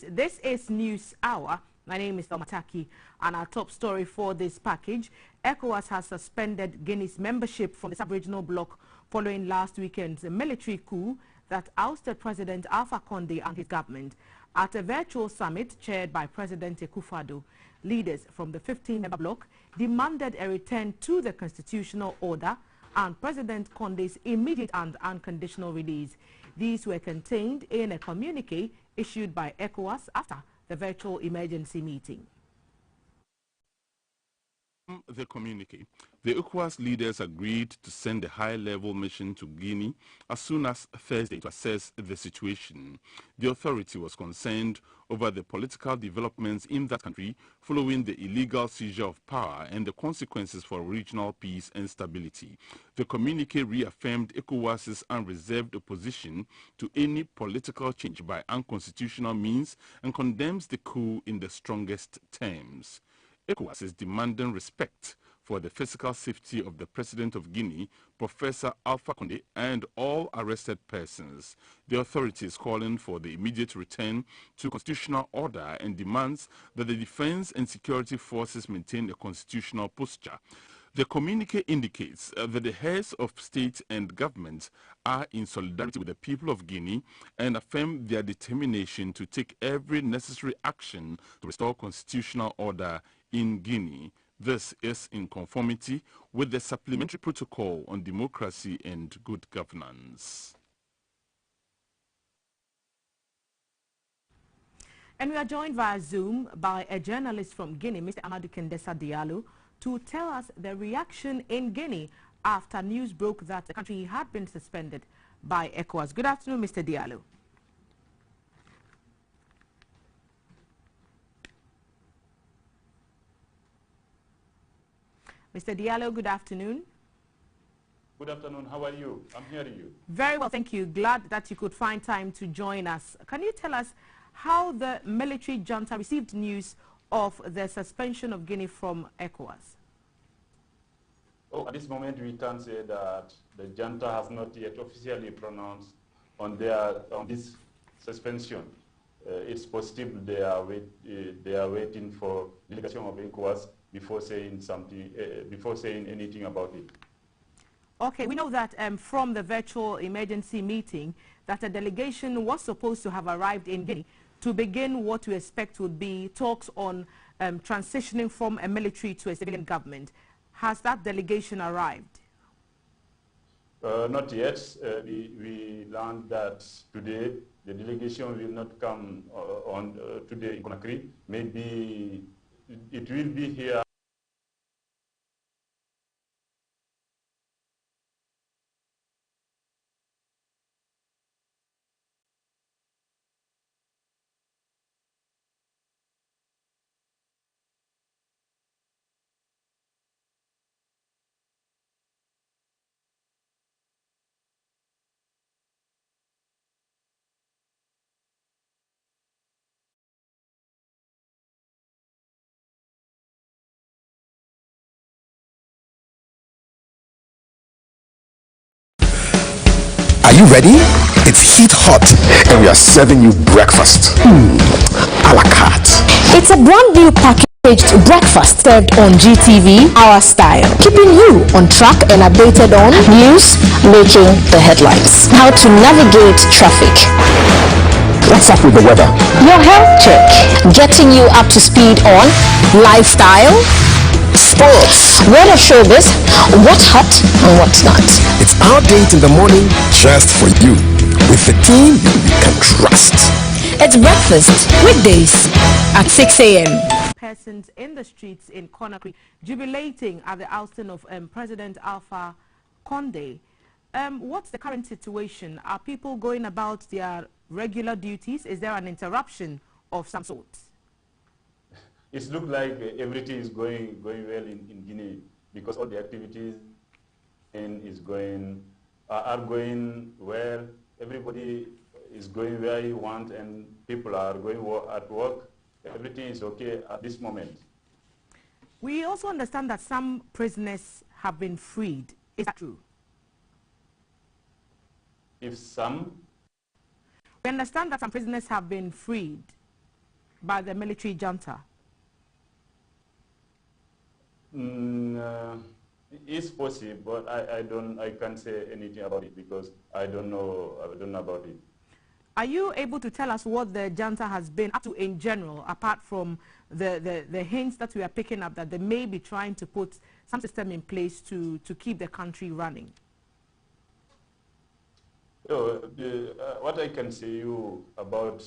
This is News Hour. My name is Mataki, and our top story for this package: ECOWAS has suspended Guinea's membership from the sub-regional bloc following last weekend's military coup that ousted President Alpha Condé and his government. At a virtual summit chaired by President Akufo-Addo, leaders from the 15-member bloc demanded a return to the constitutional order and President Condé's immediate and unconditional release. These were contained in a communique issued by ECOWAS after the virtual emergency meeting. The communique, the ECOWAS leaders agreed to send a high-level mission to Guinea as soon as Thursday to assess the situation. The authority was concerned over the political developments in that country following the illegal seizure of power and the consequences for regional peace and stability. The communique reaffirmed ECOWAS's unreserved opposition to any political change by unconstitutional means and condemns the coup in the strongest terms. ECOWAS is demanding respect for the physical safety of the President of Guinea, Professor Alpha Condé, and all arrested persons. The authority is calling for the immediate return to constitutional order and demands that the defense and security forces maintain a constitutional posture. The communique indicates that the heads of state and government are in solidarity with the people of Guinea and affirm their determination to take every necessary action to restore constitutional order in Guinea. This is in conformity with the Supplementary Protocol on Democracy and Good Governance. And we are joined via Zoom by a journalist from Guinea, Mr. Amadou Kendessa Diallo, to tell us the reaction in Guinea after news broke that the country had been suspended by ECOWAS. Good afternoon, Mr. Diallo. Mr. Diallo, good afternoon. Good afternoon. How are you? I'm hearing you. Very well, thank you. Glad that you could find time to join us. Can you tell us how the military junta received news of the suspension of Guinea from ECOWAS? Oh, at this moment, we can say that the junta has not yet officially pronounced on this suspension. It's possible they are waiting for delegation of ECOWAS before saying something, before saying anything about it. Okay, we know that from the virtual emergency meeting that a delegation was supposed to have arrived in Guinea to begin what we expect would be talks on transitioning from a military to a civilian government. Has that delegation arrived? Not yet. We learned that today the delegation will not come on today in Conakry. Maybe it will be here. Are you ready? It's heat hot and we are serving you breakfast. A la carte. It's a brand new packaged breakfast served on GTV, our style, keeping you on track and updated on news making the headlines, how to navigate traffic. Let's start with the weather. Your health check, getting you up to speed on lifestyle, sports, weather showbiz, what's hot and what's not. It's our date in the morning just for you, with the team you can trust. It's breakfast weekdays at 6 a.m. Persons in the streets in Conakry jubilating at the ousting of President Alpha Condé. What's the current situation? Are people going about their regular duties? Is there an interruption of some sort? It looks like everything is going well in Guinea because all the activities are going well. Everybody is going where you want and people are going at work. Everything is okay at this moment. We also understand that some prisoners have been freed. Is that true? If some? We understand that some prisoners have been freed. by the military junta? It's possible, but I can't say anything about it because I don't know about it. Are you able to tell us what the junta has been up to in general, apart from the hints that we are picking up that they may be trying to put some system in place to keep the country running? What I can say you about,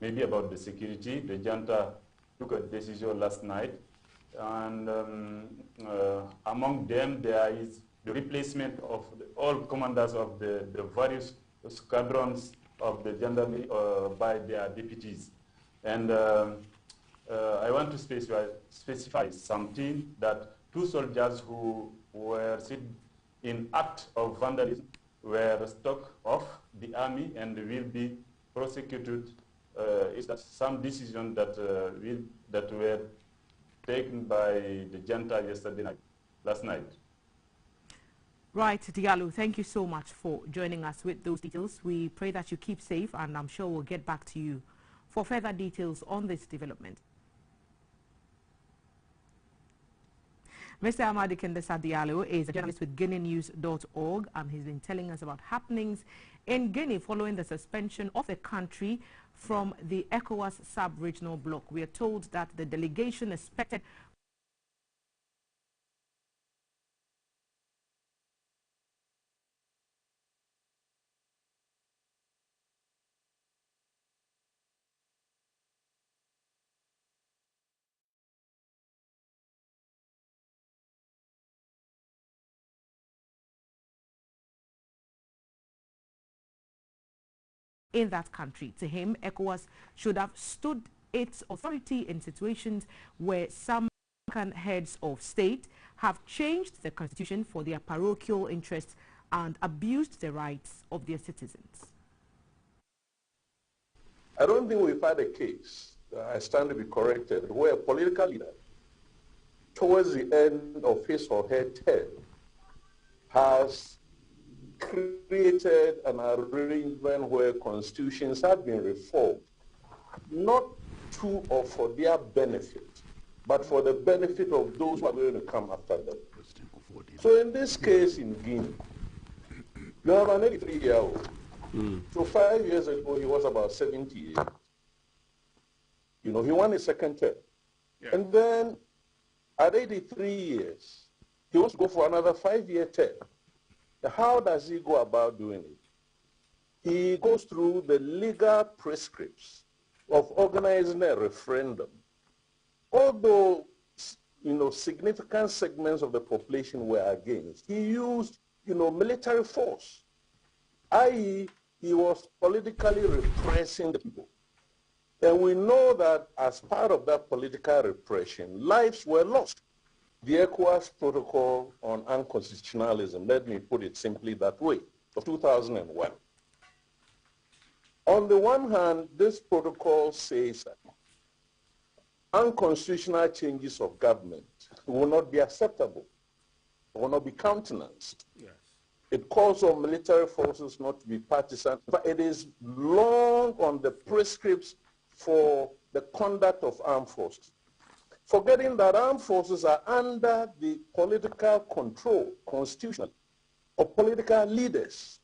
maybe about the security, the junta took a decision last night, and among them there is the replacement of all commanders of the various squadrons of the gendarmerie by their deputies. And I want to specify something, that 2 soldiers who were seen in act of vandalism were struck off the army and will be prosecuted. Is that some decision that were taken by the junta last night. Right, Diallo, thank you so much for joining us with those details. We pray that you keep safe, and I'm sure we'll get back to you for further details on this development. Mr. Amadi Kendesa Diallo is a journalist with GuineaNews.org, and he's been telling us about happenings in Guinea following the suspension of the country from the ECOWAS sub-regional bloc. We are told that the delegation expected in that country. To him, ECOWAS should have stood its authority in situations where some heads of state have changed the constitution for their parochial interests and abused the rights of their citizens. I don't think we've had a case, I stand to be corrected, where a political leader, towards the end of his or her term, has created an arrangement where constitutions have been reformed, not to or for their benefit, but for the benefit of those who are going to come after them. So in this case in Guinea, you have an 83-year-old. So 5 years ago, he was about 78. You know, he won his second term. Yeah. And then at 83 years, he wants to go for another 5-year term. How does he go about doing it? He goes through the legal prescripts of organizing a referendum. Although, you know, significant segments of the population were against, he used, you know, military force, i.e., he was politically repressing the people. And we know that as part of that political repression, lives were lost. The ECOWAS Protocol on Unconstitutionalism, let me put it simply that way, of 2001. On the one hand, this protocol says that unconstitutional changes of government will not be acceptable, will not be countenanced. Yes. It calls on military forces not to be partisan, but it is long on the prescripts for the conduct of armed forces, forgetting that armed forces are under the political control, constitutional, of political leaders.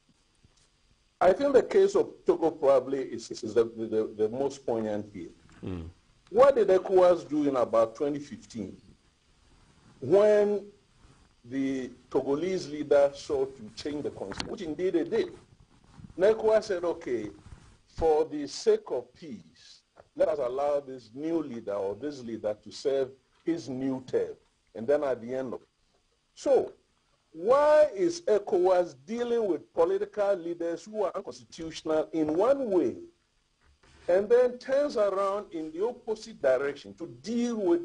I think the case of Togo probably is the most poignant here. What did ECOWAS do in about 2015 when the Togolese leader sought to change the constitution, which indeed they did? ECOWAS said, okay, for the sake of peace, let us allow this new leader or this leader to serve his new term, and then at the end of it. So, why is ECOWAS dealing with political leaders who are unconstitutional in one way, and then turns around in the opposite direction to deal with,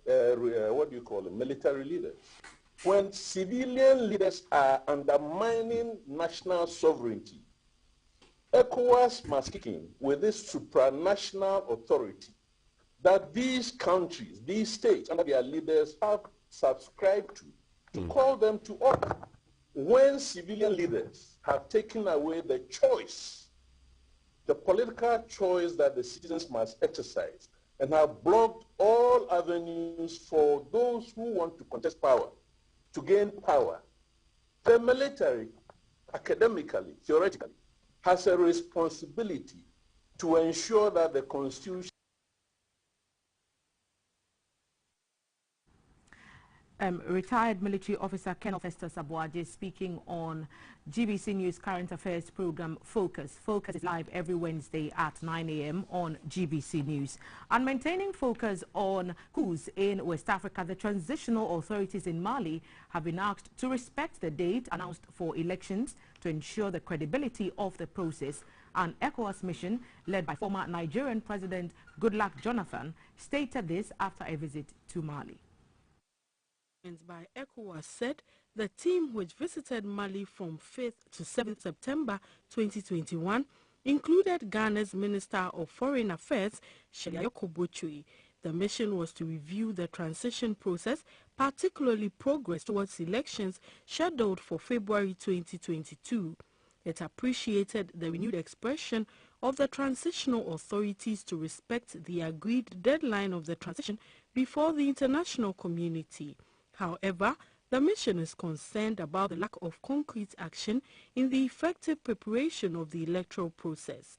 what do you call them, military leaders? When civilian leaders are undermining national sovereignty, ECOWAS must kick in with this supranational authority that these countries, these states, under their leaders have subscribed to call them to order. When civilian leaders have taken away the choice, the political choice that the citizens must exercise, and have blocked all avenues for those who want to contest power, to gain power. The military, academically, theoretically, has a responsibility to ensure that the Constitution Retired military officer Colonel Festus Abuaje speaking on GBC News current affairs program Focus. Focus is live every Wednesday at 9 a.m. on GBC News. And maintaining focus on coups in West Africa, the transitional authorities in Mali have been asked to respect the date announced for elections to ensure the credibility of the process. An ECOWAS mission led by former Nigerian President Goodluck Jonathan stated this after a visit to Mali. By ECOWAS said the team which visited Mali from 5th to 7th September 2021 included Ghana's Minister of Foreign Affairs, Shelia Kobotui. The mission was to review the transition process, particularly progress towards elections scheduled for February 2022. It appreciated the renewed expression of the transitional authorities to respect the agreed deadline of the transition before the international community. However, the mission is concerned about the lack of concrete action in the effective preparation of the electoral process.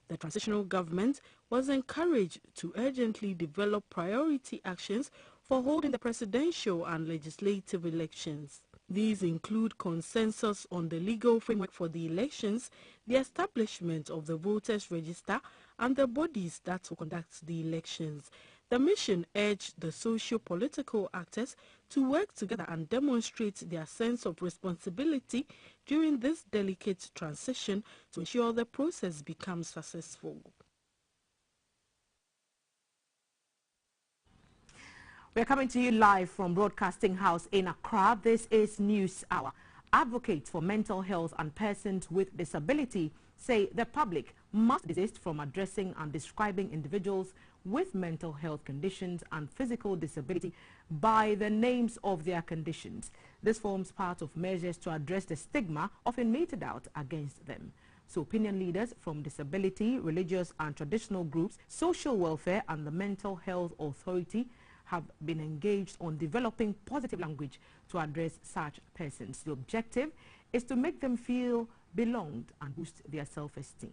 The transitional government was encouraged to urgently develop priority actions for holding the presidential and legislative elections. These include consensus on the legal framework for the elections, the establishment of the voters' register, and the bodies that will conduct the elections. The mission urged the socio-political actors to work together and demonstrate their sense of responsibility during this delicate transition to ensure the process becomes successful. We're coming to you live from Broadcasting House in Accra. This is News Hour. Advocates for mental health and persons with disability say the public must desist from addressing and describing individuals with mental health conditions and physical disability by the names of their conditions. This forms part of measures to address the stigma often meted out against them. So opinion leaders from disability, religious and traditional groups, social welfare and the Mental Health Authority have been engaged on developing positive language to address such persons. The objective is to make them feel belonged and boost their self-esteem.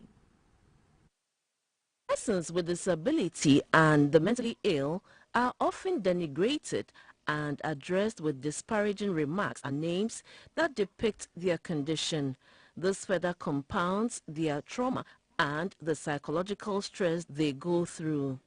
Persons with disability and the mentally ill are often denigrated and addressed with disparaging remarks and names that depict their condition. This further compounds their trauma and the psychological stress they go through.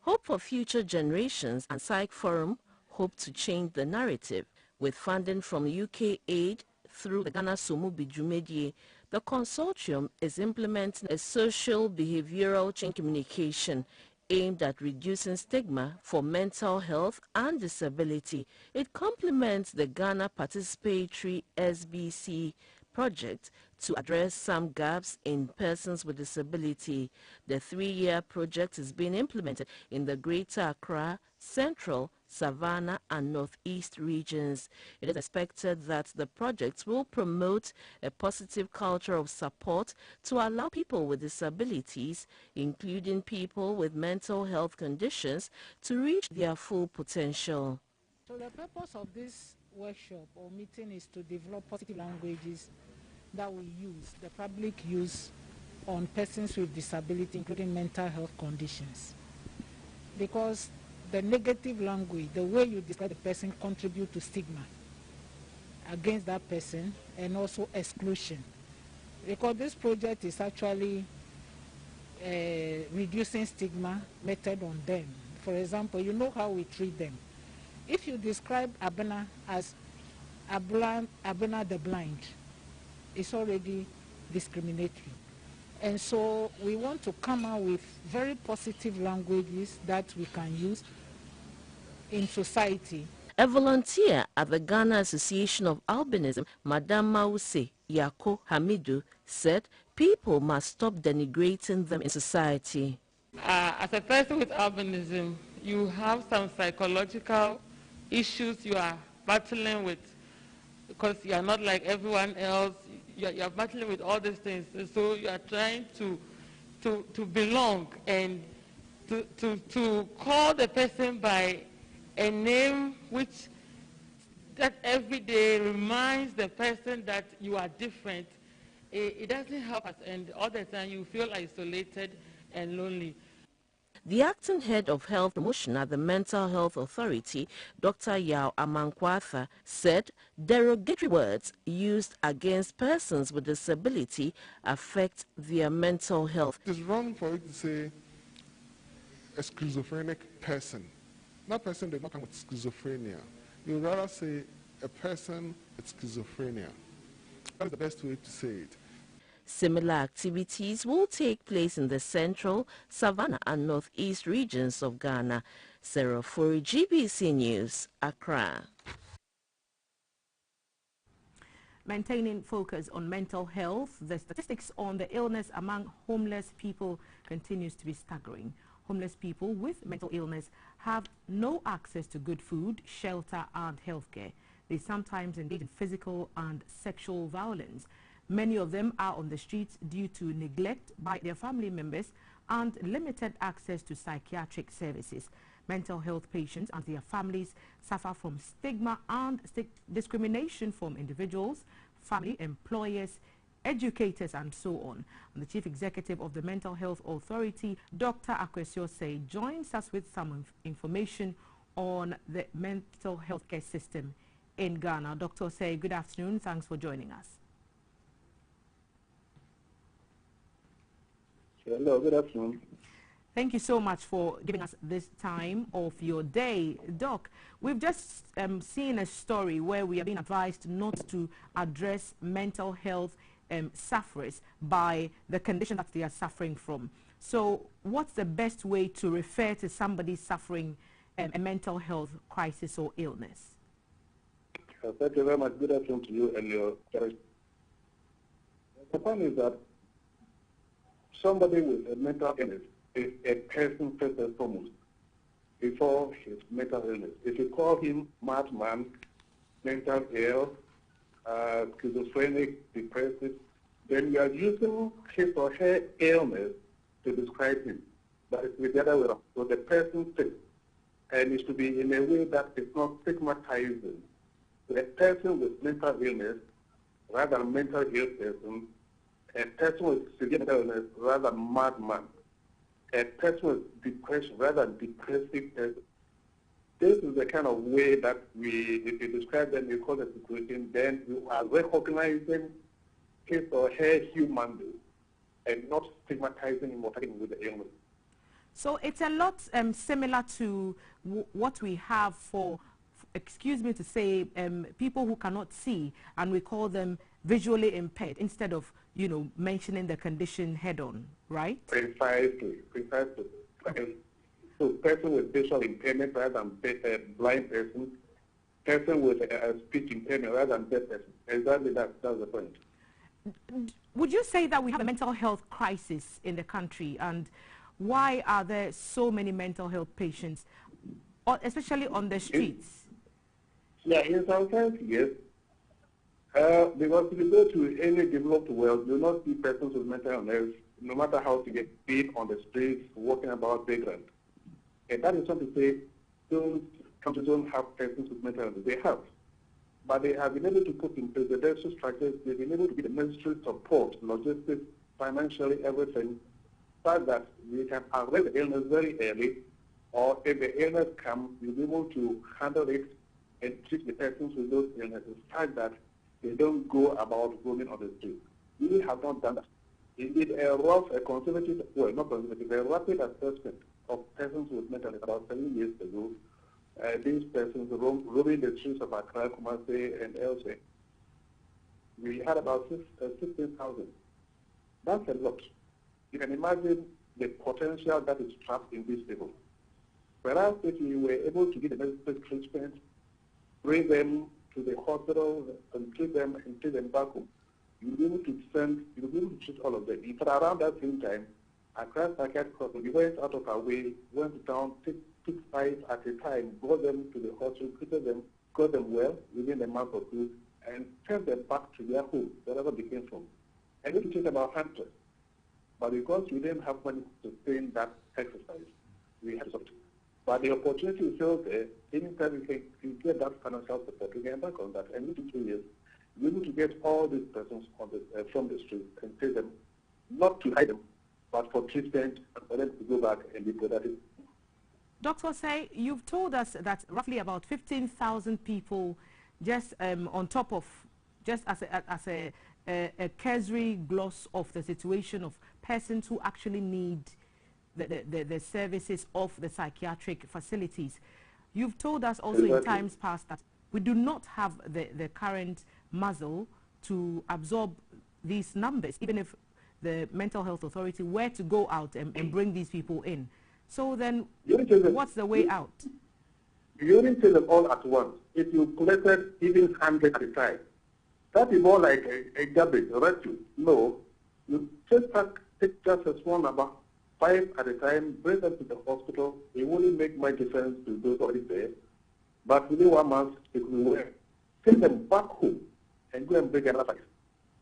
Hope for Future Generations and Psych Forum hope to change the narrative. With funding from UK Aid through the Ghana Sumubi Jumedie, the consortium is implementing a social behavioral change communication aimed at reducing stigma for mental health and disability. It complements the Ghana Participatory SBC project to address some gaps in persons with disability. The 3-year project is being implemented in the Greater Accra, Central, Savannah and Northeast regions. It is expected that the project will promote a positive culture of support to allow people with disabilities, including people with mental health conditions, to reach their full potential. So the purpose of this workshop or meeting is to develop positive languages that we use, the public use on persons with disability, including mental health conditions. Because the negative language, the way you describe the person, contribute to stigma against that person and also exclusion. Because this project is actually reducing stigma meted on them. For example, you know how we treat them. If you describe Abena as Abena the blind, it's already discriminatory. And so we want to come out with very positive languages that we can use in society. A volunteer at the Ghana Association of Albinism, Madam Mause Yako Hamidu, said people must stop denigrating them in society. As a person with albinism, you have some psychological issues you are battling with because you are not like everyone else. You are battling with all these things. So you are trying to belong and to call the person by a name which that every day reminds the person that you are different, it doesn't help us, and all the time you feel isolated and lonely. The acting head of health promotion at the Mental Health Authority, Dr. Yao Amankwatha, said derogatory words used against persons with disability affect their mental health. It is wrong for you to say a schizophrenic person. That person did not come with schizophrenia. You would rather say a person with schizophrenia. That is the best way to say it. Similar activities will take place in the central, savannah and northeast regions of Ghana. Sarah for GBC News, Accra. Maintaining focus on mental health, the statistics on the illness among homeless people continues to be staggering. Homeless people with mental illness have no access to good food, shelter and healthcare. They sometimes engage in physical and sexual violence. Many of them are on the streets due to neglect by their family members and limited access to psychiatric services. Mental health patients and their families suffer from stigma and discrimination from individuals, family, employers, educators and so on. And the Chief Executive of the Mental Health Authority, Dr. Akwesio Say, joins us with some information on the mental health care system in Ghana. Dr. Say, good afternoon. Thanks for joining us. Hello, good afternoon. Thank you so much for giving us this time of your day. Doc, we've just seen a story where we have been advised not to address mental health sufferers by the condition that they are suffering from. So what's the best way to refer to somebody suffering a mental health crisis or illness? Thank you very much. Good afternoon to you and your guest. The point is that somebody with a mental illness is a person first and foremost before his mental illness. If you call him madman, mental ill, schizophrenic, depressive, then you are using his or her illness to describe him. But it's the other way around. So the person sick, and it should be in a way that is not stigmatizing. So a person with mental illness, rather than mental ill person, a person with severe mental illness rather than madman, a person with depression rather than depressive person. This is the kind of way that if you describe them, you call the situation, then you are recognizing his or her human being and not stigmatizing him or taking with the illness. So it's a lot similar to what we have for, excuse me to say, people who cannot see, and we call them visually impaired instead of, you know, mentioning the condition head-on, right? Precisely. Okay. So person with visual impairment rather than blind person, person with a speech impairment rather than deaf person. Exactly, that's the point. Would you say that we have a mental health crisis in the country, and why are there so many mental health patients, especially on the streets? Yeah, in some sense, yes. Because if you go to any developed world, you will not see persons with mental illness, no matter how to get paid on the streets, walking about vagrant. And that is not to say those countries don't have persons with mental illness. They have. But they have been able to put in place the necessary structures, they've been able to get the necessary support, logistics, financially, everything, so that we can arrest the illness very early, or if the illness comes, you'll be able to handle it and treat the persons with those illnesses, so that they don't go about roaming on the street. We have not done that. Indeed, a conservative, well, not conservative, a rapid assessment of persons with mental illness about 7 years ago. These persons roaming the streets of Accra, Kumasi, and elsewhere. We had about 16,000. That's a lot. You can imagine the potential that is trapped in these people. Whereas if we were able to get the necessary treatment, bring them to the hospital and treat them back home, you'll be able to treat all of them. In fact, around that same time, Accra Psychiatric Hospital, we went out of our way, went down, took 5 at a time, brought them to the hospital, treated them, got them well within a month or two, and sent them back to their home, wherever they came from. And it took about 100. But because we didn't have money to sustain that exercise, we have something. But the opportunity is still there. Anytime you get that financial support, we can back on that. And within 2 years, we're able to get all these persons on from the street and take them, not to hide them, but for treatment and for them to go back and be productive. Dr. Say, you've told us that roughly about 15,000 people just on top of, just as a cursory gloss of the situation of persons who actually need the services of the psychiatric facilities. You've told us also in times past that we do not have the current muscle to absorb these numbers, even if the Mental Health Authority were to go out and bring these people in. So then, what's the way out? You didn't tell them all at once. If you collected even 100 at a time, that is more like a garbage, right? No, you just take just a small number, 5 at a time, bring them to the hospital. It wouldn't make much difference to those already there. But within 1 month, it will work. Take them back home and go and bring another 5.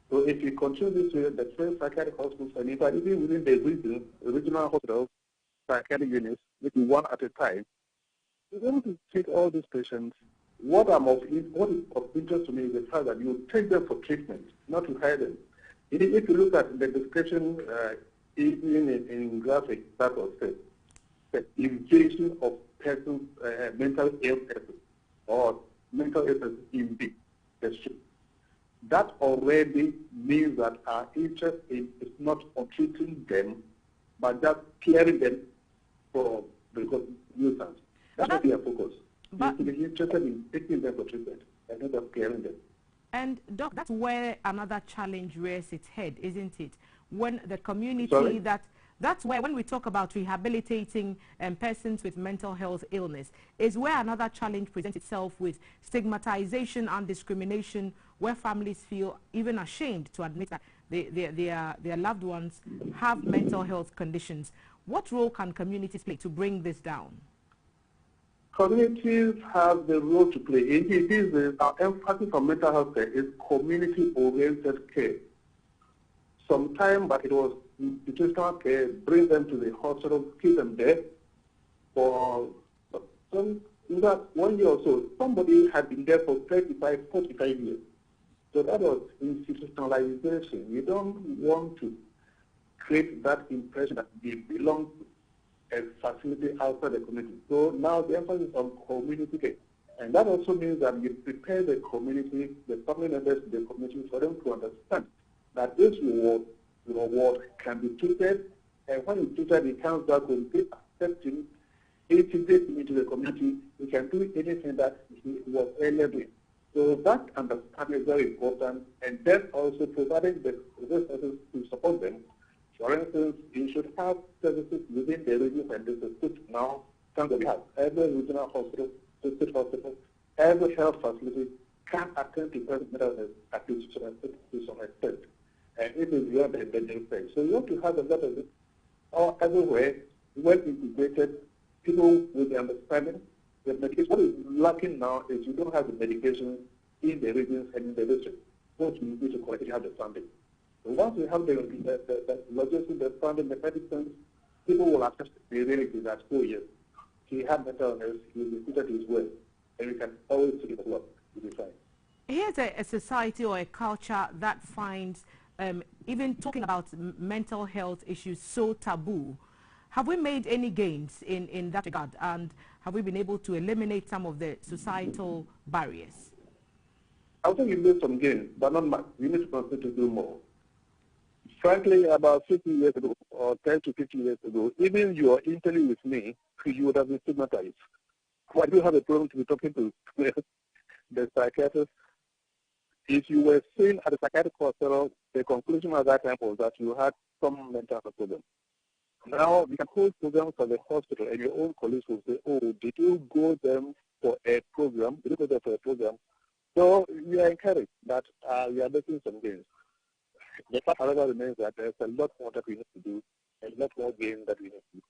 So if you continue this way, the first psychiatric hospitals, and even within the regional hospitals, psychiatric units, maybe 1 at a time, you're able to take all these patients. What is of interest to me is the fact that you take them for treatment, not to hide them. If you look at the description, even in graphic, that was said, the invasion of persons, mental ill persons, or mental illness in the street. That already means that our interest is not on treating them, but just clearing them for the nuisance. That's what we are focused. But to be interested in taking them for treatment and not just clearing them. And Doc, that's where another challenge rears its head, isn't it? When the community that's where, when we talk about rehabilitating persons with mental health illness, is where another challenge presents itself with stigmatization and discrimination, where families feel even ashamed to admit that their loved ones have mental health conditions. What role can communities play to bring this down? Communities have the role to play. Indeed, our emphasis on mental health care is community-oriented care. Sometime, but it was institutional care, bring them to the hospital, keep them there for in that 1 year or so. Somebody had been there for 35, 45 years. So that was institutionalization. You don't want to create that impression that they belong to a facility outside the community. So now the emphasis is on community care. And that also means that you prepare the community, the family members of the community, for them to understand that this reward can be treated, and when it's treated, it comes back with good accepting, integrating into the community. We can do anything that he was earlier doing. So that understanding is very important, and then also providing the resources to support them. For instance, you should have services within the region, and this is good now. We have every regional hospital, district hospital, every health facility can attend to mental health at least to some extent. And it is beyond the endangered stage. So you have to have a lot of it everywhere, well integrated, people with the understanding. The medication, what is lacking now is you don't have the medication in the regions and in the district. What you need to collectively have the funding. So once we have the logistics, the funding, the medicines, people will accept the reality that, oh yes, he had mental illness, he will be treated his way, and we can always see the work to be fine. Here's a society or a culture that finds even talking about mental health issues so taboo. Have we made any gains in that regard, and have we been able to eliminate some of the societal barriers? I think we made some gains, but not much. We need to continue to do more. Frankly, about 50 years ago, or 10 to 15 years ago, even your interview with me, you would have been stigmatized. Why do you have a problem to be talking to the psychiatrist? If you were seen at the psychiatric hospital, the conclusion at that time was that you had some mental health problem. Now, we can hold programs for the hospital, and your own colleagues will say, oh, did you go there for a program? Did you go there for a program? So we are encouraged that we are making some gains. The fact, however, remains that there's a lot more that we need to do, and a lot more gains that we need to do.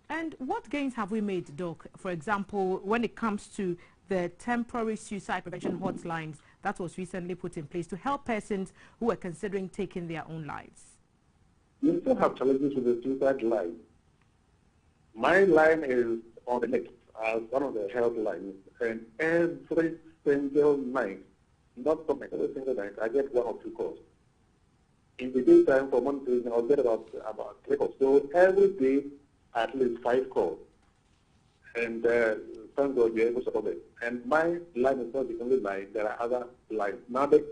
And what gains have we made, Doc? For example, when it comes to the temporary suicide prevention hotlines that was recently put in place to help persons who are considering taking their own lives? We still have challenges with the suicide line. My line is on the net as one of the health lines, and every single night, not so much, every single night, I get 1 or 2 calls. In the daytime, for months, I'll get about 3 calls. So every day, at least 5 calls. And thank God we're able to support it. And my line is not the only line. There are other lines. Now, the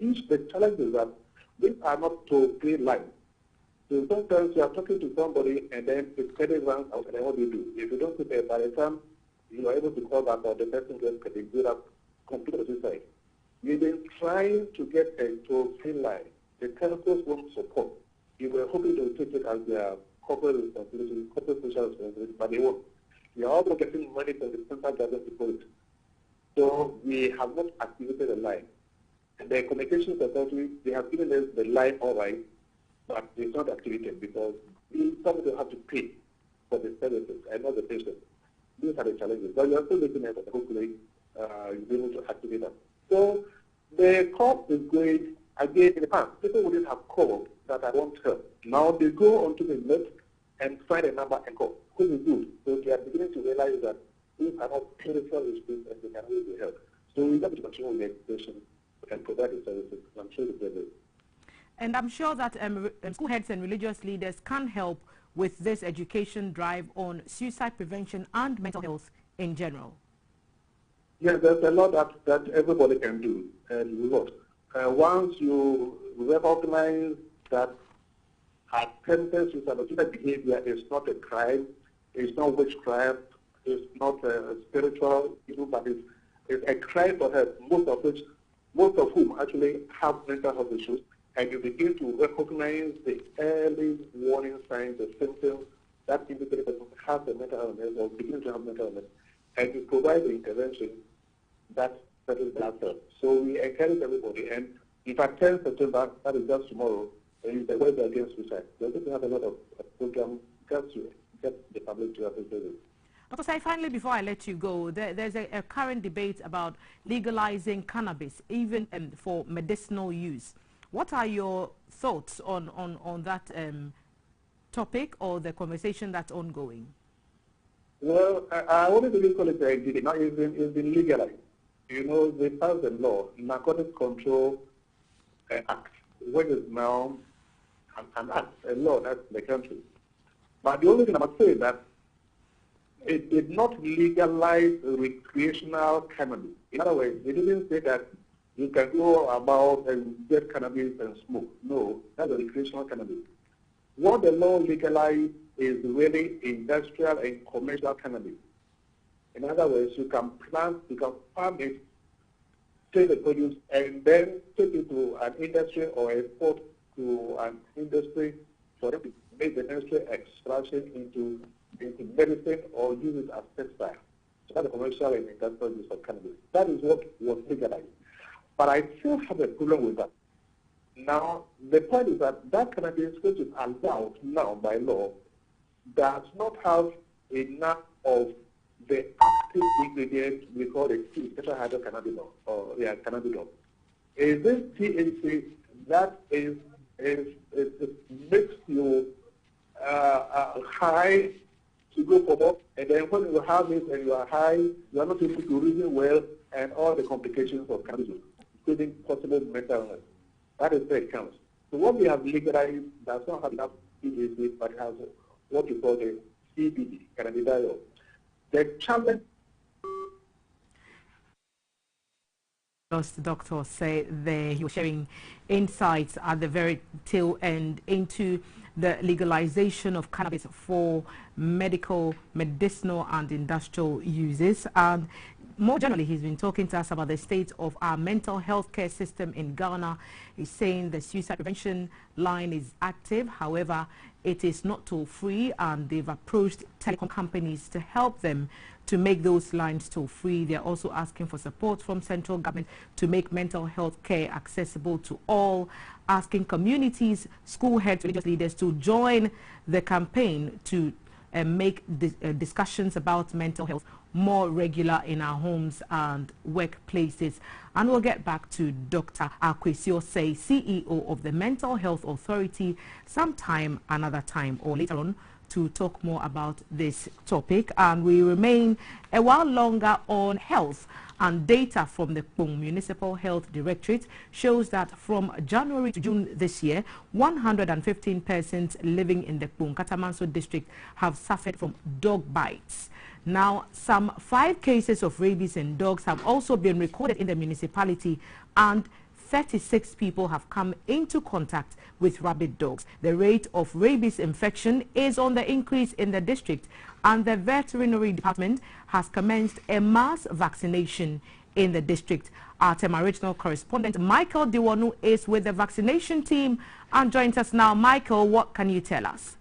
challenge is that these are not toll-free lines. So sometimes you are talking to somebody and then the credit runs out, and then what do you do? If you don't prepare, by the time you are able to call back or the person gets credit, you have completed suicide. You've been trying to get a toll-free line. The telcos won't support. You were hoping to take it as their corporate responsibility, corporate social responsibility, but they won't. You are also getting money from the central government to support it. So we have not activated the line. And the communications authority, they have given us the line all right, but it's not activated because somebody will have to pay for the services and not the patient. These are the challenges. But you are still looking at it, hopefully you'll be able to activate them. So the cost is going, again, in the past, people wouldn't have called that I want help. Now they go onto the net and find a number and call, which is good. So they are beginning to realize that these are not peripheral issues and they can really help. So we have to continue with the education and provide the services. I'm sure they will. And I'm sure that school heads and religious leaders can help with this education drive on suicide prevention and mental health in general. Yes, there's a lot that everybody can do, and a lot. Once you recognize that attempted suicidal behavior is not a crime, it's not witchcraft, it's not a spiritual issue, but it's a crime for help, most of whom actually have mental health issues. And you begin to recognize the early warning signs, the symptoms that indicate that you have a mental illness or begin to have mental illness, and you provide the intervention that settles that up. So we encourage everybody, and if at 10 September, that is just tomorrow, is the Web Against Suicide. We're going to have a lot of programs just to get the public to appreciate it. Dr. Sai, finally, before I let you go, there's a current debate about legalizing cannabis, even for medicinal use. What are your thoughts on that topic or the conversation that's ongoing? Well, I wanted to call it a GTV. Now it's been legalized. You know, they passed the law, Narcotics Control Act, which is now an act, a law that's the country. But the only thing I must say is that it did not legalize recreational cannabis. In other words, it didn't say that you can go about and get cannabis and smoke. No, that's a recreational cannabis. What the law legalized is really industrial and commercial cannabis. In other words, you can plant, you can farm it, take the produce, and then take it to an industry or export to an industry for them to make the necessary extraction into medicine or use it as textile. So that's the commercial and industrial use of cannabis. That is what was legalized. But I still have a problem with that. Now, the point is that cannabis, which is allowed now by law, does not have enough of the active ingredient we call the tetrahydrocannabinol, or cannabinol. Is this THC that makes you high to go for more, and then when you have it and you are high, you are not able to reason well, and all the complications of cannabis, including possible mental illness. That is where it counts. So what we have legalized does not have enough THC, but it has what we call the CBD, cannabidiol. The challenge. As the doctor said there, he was sharing insights at the very tail end into the legalization of cannabis for medicinal and industrial uses. And more generally, he's been talking to us about the state of our mental health care system in Ghana. He's saying the suicide prevention line is active. However, it is not toll-free, and they've approached telecom companies to help them to make those lines toll-free. They're also asking for support from central government to make mental health care accessible to all, asking communities, school heads, religious leaders to join the campaign to make discussions about mental health more regular in our homes and workplaces. And we'll get back to Dr. Akwesi Osei, CEO of the Mental Health Authority, sometime another time or later on to talk more about this topic, and we remain a while longer on health. And data from the Kpong Municipal Health Directorate shows that from January to June this year, 115 persons living in the Kpong Katamanso district have suffered from dog bites. Now, some 5 cases of rabies in dogs have also been recorded in the municipality, and 36 people have come into contact with rabid dogs. The rate of rabies infection is on the increase in the district, and the veterinary department has commenced a mass vaccination in the district. Our Tema Regional correspondent Michael Diwanu is with the vaccination team and joins us now. Michael, what can you tell us?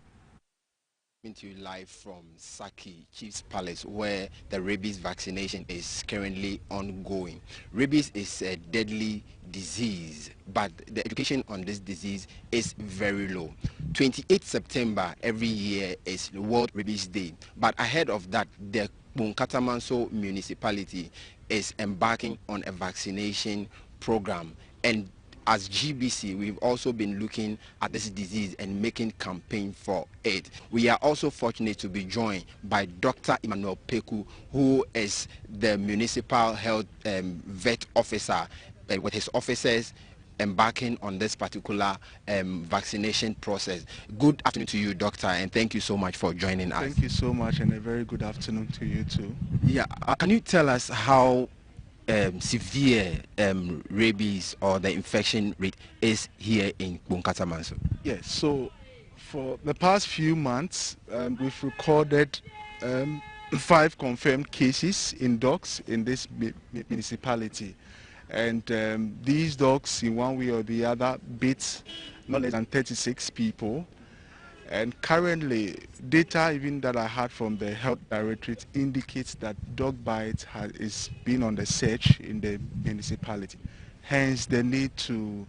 To you live from Saki Chief's Palace, where the rabies vaccination is currently ongoing. Rabies is a deadly disease, but the education on this disease is very low. 28 September every year is World Rabies Day, but ahead of that, the Katamanso municipality is embarking on a vaccination program, and as GBC, we've also been looking at this disease and making campaign for it. We are also fortunate to be joined by Dr. Emmanuel Peku, who is the municipal health vet officer, with his officers embarking on this particular vaccination process. Good afternoon to you, doctor, and thank you so much for joining us. Thank you so much, and a very good afternoon to you too. Yeah, can you tell us how severe rabies or the infection rate is here in Kpong Katamanso? Yes, so for the past few months, we've recorded 5 confirmed cases in dogs in this municipality. And these dogs, in one way or the other, bit not less than 36 people. And currently, data even that I had from the health directorate indicates that dog bite is being on the surge in the municipality. Hence, the need to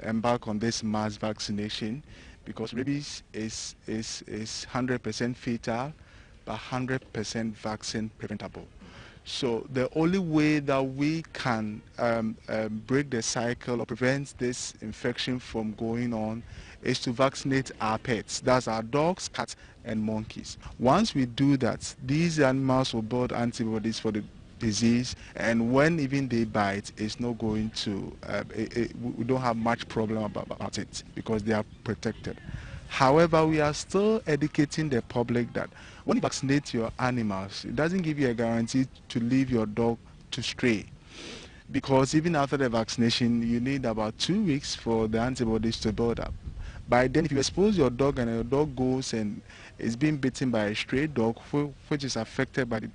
embark on this mass vaccination, because rabies is 100% fatal, but 100% vaccine preventable. So the only way that we can break the cycle or prevent this infection from going on is to vaccinate our pets. That's our dogs, cats, and monkeys. Once we do that, these animals will build antibodies for the disease, and when even they bite, it's not going to, we don't have much problem about it because they are protected. However, we are still educating the public that when you vaccinate your animals, it doesn't give you a guarantee to leave your dog to stray. Because even after the vaccination, you need about 2 weeks for the antibodies to build up. By then, if you expose your dog and your dog goes and is being bitten by a stray dog which is affected by the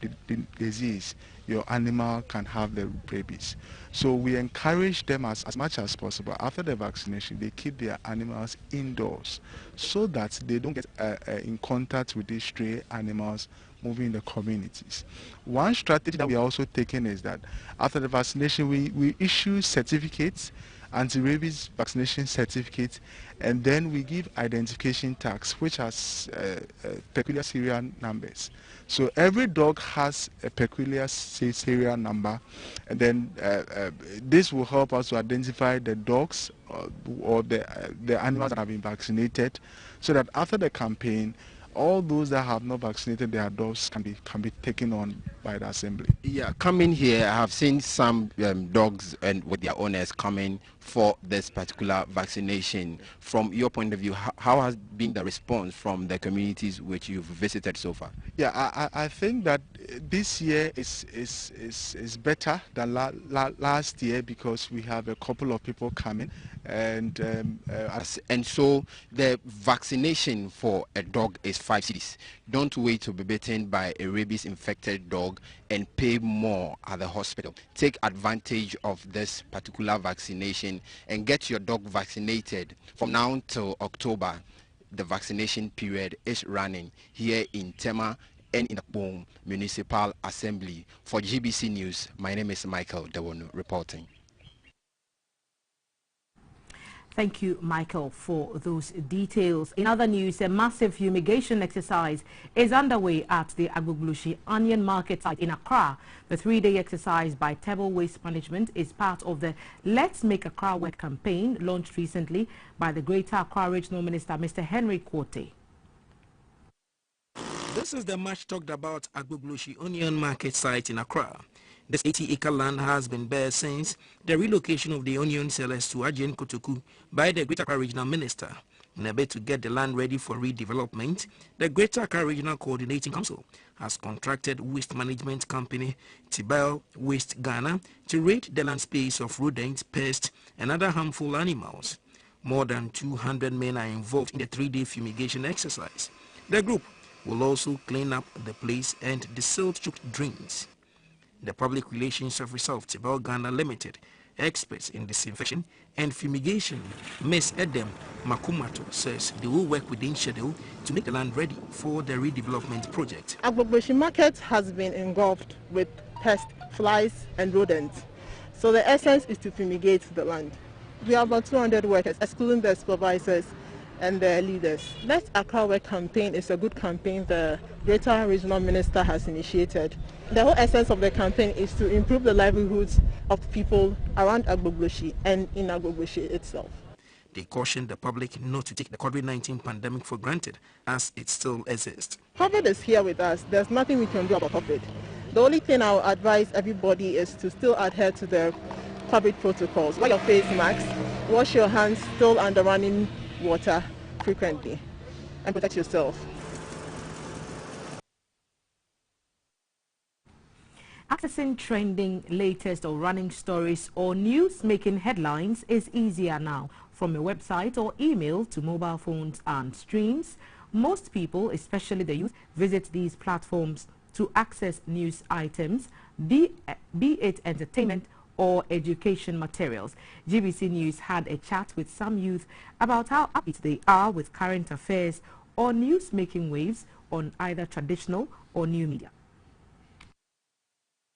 disease, your animal can have the rabies. So we encourage them as much as possible after the vaccination, they keep their animals indoors so that they don't get in contact with these stray animals moving in the communities. One strategy that we are also taking is that after the vaccination, we issue certificates, anti-rabies vaccination certificates, and then we give identification tags which has peculiar serial numbers. So every dog has a peculiar serial number, and then this will help us to identify the dogs or the animals that have been vaccinated, so that after the campaign, all those that have not vaccinated their dogs can be taken on by the assembly. Yeah, coming here, I have seen some dogs and with their owners coming for this particular vaccination. From your point of view, how has been the response from the communities which you've visited so far? Yeah, I think that this year is better than last year because we have a couple of people coming, and so the vaccination for a dog is 5 cedis. Don't wait to be bitten by a rabies infected dog and pay more at the hospital. Take advantage of this particular vaccination and get your dog vaccinated. From now till October, the vaccination period is running here in Tema and in the Kpong Municipal Assembly. For GBC News, my name is Michael Diwanu reporting. Thank you, Michael, for those details. In other news, a massive fumigation exercise is underway at the Agboglushi Onion Market site in Accra. The 3-day exercise by Table Waste Management is part of the Let's Make Accra Work campaign launched recently by the Greater Accra Regional Minister, Mr. Henry Quartey. This is the much talked about Agbogloshi Onion Market site in Accra. This 80-acre land has been bare since the relocation of the onion sellers to Ajin Kotoku by the Greater Accra Regional Minister. In a bid to get the land ready for redevelopment, the Greater Accra Regional Coordinating Council has contracted waste management company Tibel Waste Ghana to rid the land space of rodents, pests, and other harmful animals. More than 200 men are involved in the 3-day fumigation exercise. The group will also clean up the place and the silt-choked drains. The Public Relations Officer of Tibel Ghana Limited, experts in disinfection and fumigation, Ms. Edem Makumato, says they will work within schedule to make the land ready for the redevelopment project. Agbogloshi market has been engulfed with pests, flies and rodents. So the essence is to fumigate the land. We have about 200 workers, excluding the supervisors and the leaders. Let's Accra Work campaign is a good campaign the Greater Regional Minister has initiated. The whole essence of the campaign is to improve the livelihoods of people around Agbogloshi and in Agbogloshi itself. They cautioned the public not to take the COVID-19 pandemic for granted as it still exists. COVID is here with us. There's nothing we can do about COVID. The only thing I would advise everybody is to still adhere to the COVID protocols. Wear your face masks, wash your hands still under running water frequently, and protect yourself. Accessing trending, latest or running stories or news making headlines is easier now. From a website or email to mobile phones and streams, most people, especially the youth, visit these platforms to access news items, be it entertainment or education materials. GBC News had a chat with some youth about how upbeat they are with current affairs or news-making waves on either traditional or new media.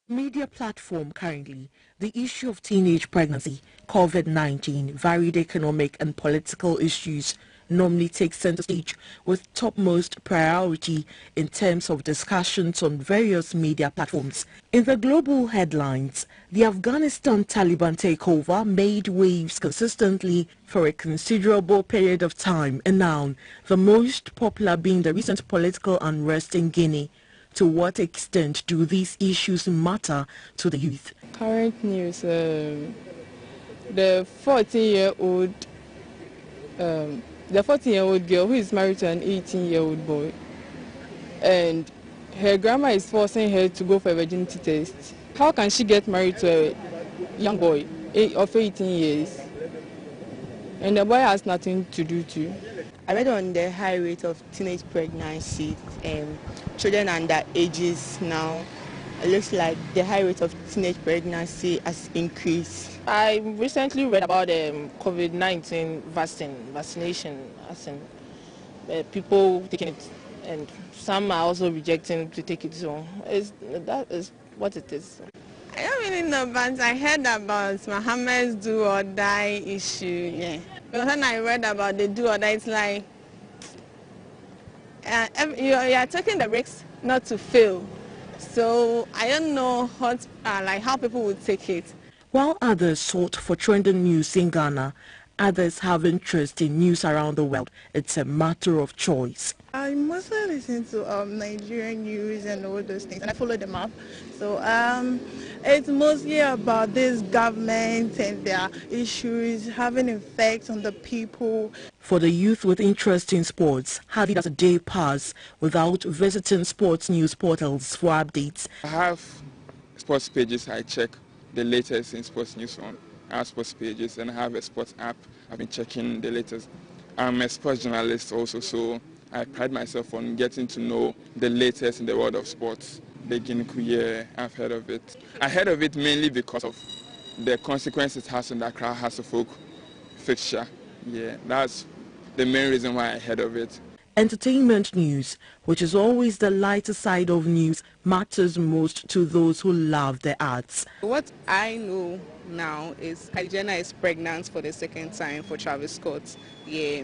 Media platform currently, the issue of teenage pregnancy, COVID-19, varied economic and political issues normally take center stage with topmost priority in terms of discussions on various media platforms. In the global headlines, the Afghanistan Taliban takeover made waves consistently for a considerable period of time, and now the most popular being the recent political unrest in Guinea. To what extent do these issues matter to the youth? Current news, the 14-year-old girl who is married to an 18-year-old boy, and her grandma is forcing her to go for a virginity test. How can she get married to a young boy of 18 years? And the boy has nothing to do to. I read on the high rate of teenage pregnancy, children under ages now. It looks like the high rate of teenage pregnancy has increased. I recently read about COVID-19 vaccination, as in people taking it, and some are also rejecting to take it. So that is what it is. I don't really know, but I heard about Mohammed's do or die issue. Yeah. Because when I read about the do or die, it's like you are taking the risks not to fail. So I don't know what, like how people would take it. While others sought for trending news in Ghana, others have interest in news around the world. It's a matter of choice. I mostly listen to Nigerian news and all those things, and I follow them up. So it's mostly about this government and their issues having effects on the people. For the youth with interest in sports, how does a day pass without visiting sports news portals for updates? I have sports pages. I check the latest in sports news on our sports pages, and I have a sports app. I've been checking the latest. I'm a sports journalist also, so I pride myself on getting to know the latest in the world of sports. The Guinea Kuye, I've heard of it. I heard of it mainly because of the consequences it has on the Accra House of Folk fixture. Yeah, that's the main reason why I heard of it. Entertainment news, which is always the lighter side of news, matters most to those who love the arts. What I know now is Kylie Jenner is pregnant for the second time for Travis Scott. Yeah.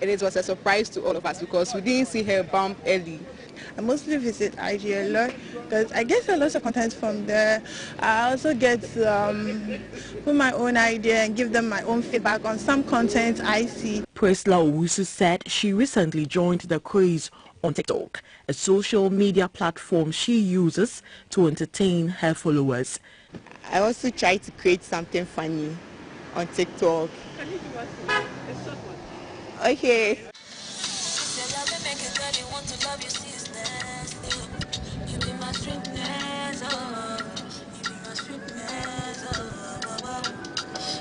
And it was a surprise to all of us because we didn't see her bump early. I mostly visit IG a lot because I get a lot of content from there. I also get to put my own idea and give them my own feedback on some content I see. Presla Owusu said she recently joined the craze on TikTok, a social media platform she uses to entertain her followers. I also try to create something funny on TikTok. Can you give us a short one? Okay.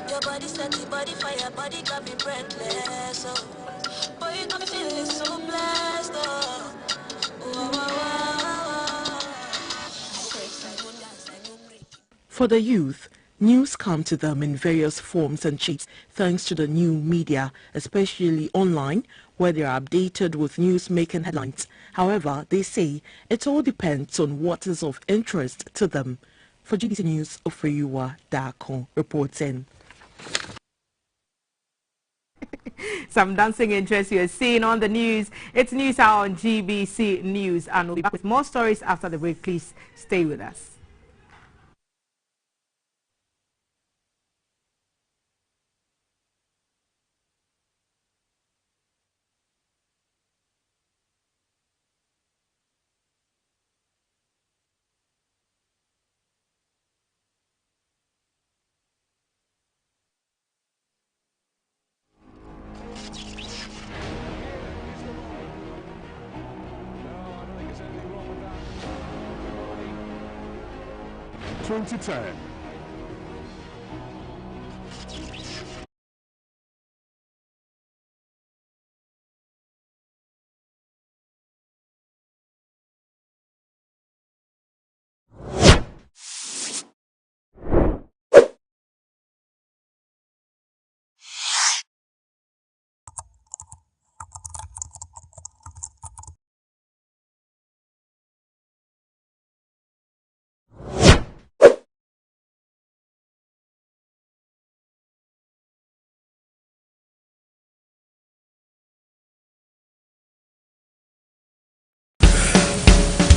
Your body set the body fire, body got me breathless. Oh, boy, you got me feeling so blessed. Oh, oh, oh, For the youth, news come to them in various forms and shapes thanks to the new media, especially online, where they are updated with news-making headlines. However, they say it all depends on what is of interest to them. For GBC News, Ofeyuwa Dako reporting. Some dancing interest you are seeing on the news. It's Newshour on GBC News, and we'll be back with more stories after the break. Please stay with us.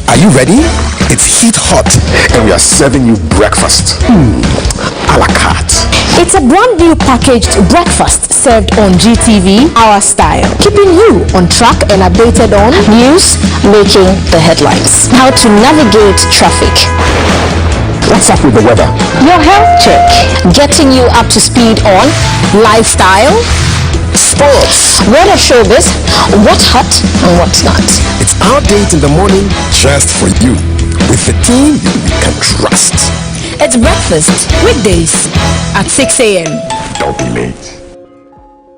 Are you ready? It's heat hot and we are serving you breakfast. A la carte. It's a brand new packaged breakfast served on GTV, our style, keeping you on track and updated on news, making the headlines, how to navigate traffic. What's up with the weather? Your health check, getting you up to speed on lifestyle, sports, what are showbiz, what's hot and what's not. It's our date in the morning just for you, with the team you can trust. It's breakfast weekdays at 6 a.m. Don't be late.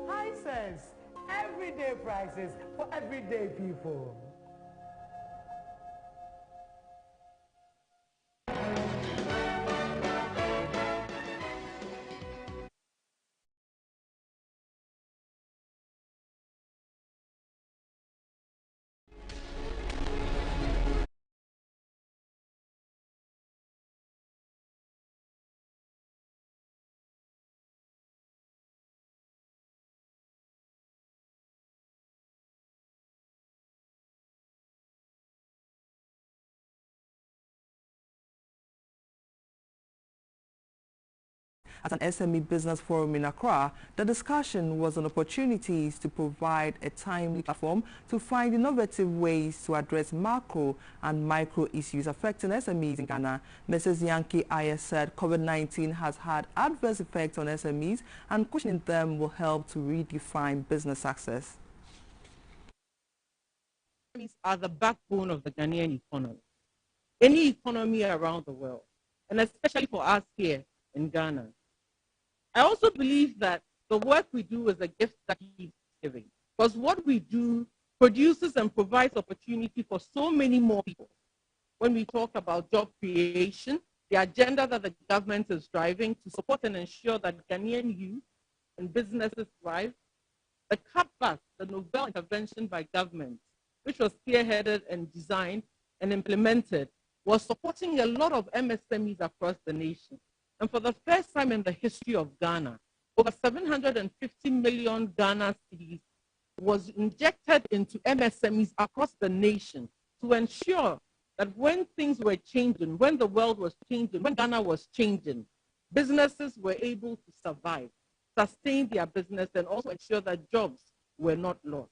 High sense, everyday prices for everyday people. At an SME business forum in Accra, the discussion was on opportunities to provide a timely platform to find innovative ways to address macro and micro issues affecting SMEs in Ghana. Mrs. Yankee Ayers said COVID-19 has had adverse effects on SMEs and cushioning them will help to redefine business success. SMEs are the backbone of the Ghanaian economy, any economy around the world, and especially for us here in Ghana. I also believe that the work we do is a gift that keeps giving, because what we do produces and provides opportunity for so many more people. When we talk about job creation, the agenda that the government is driving to support and ensure that Ghanaian youth and businesses thrive, the cutback, the novel intervention by government, which was spearheaded and designed and implemented, was supporting a lot of MSMEs across the nation. And for the first time in the history of Ghana, over 750 million Ghana cedis was injected into MSMEs across the nation to ensure that when things were changing, when the world was changing, when Ghana was changing, businesses were able to survive, sustain their business, and also ensure that jobs were not lost.